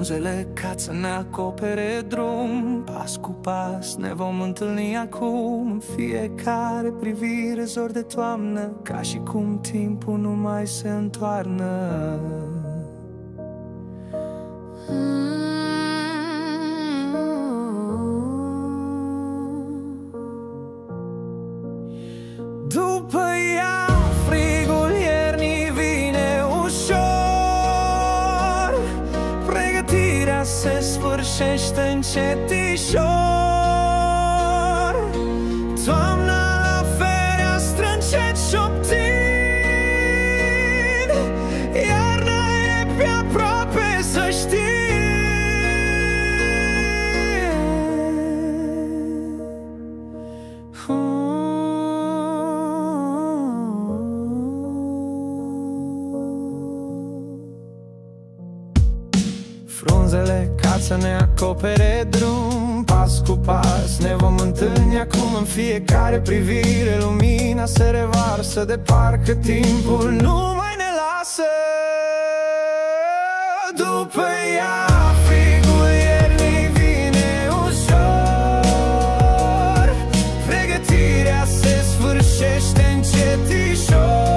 Frunzele cad să ne acopere drum, pas cu pas ne vom întâlni acum. În fiecare privire zor de toamnă, ca și cum timpul nu mai se întoarnă. După ea frigul iernii vine ușor, pregătirea se sfârșește încetișor. Toamna la fereastră încet șoptind, iarna e pe aproape, să știi. Frunzele cad să ne acopere drum, pas cu pas ne vom întâlni acum. În fiecare privire lumina se revarsă, de parcă timpul nu mai ne lasă. După ea frigul iernii vine ușor, pregătirea se sfârșește încetișor.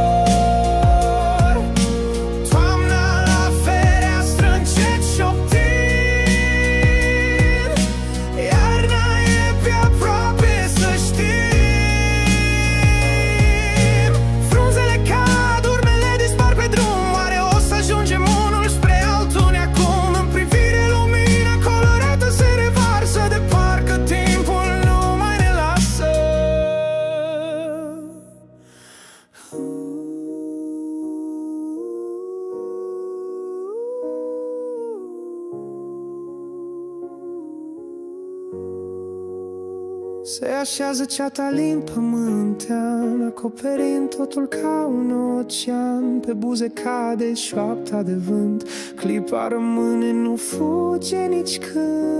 Se așează cealaltă-n pământean, acoperind totul ca un ocean. Pe buze cade șoapta de vânt, clipa rămâne, nu fuge nici când.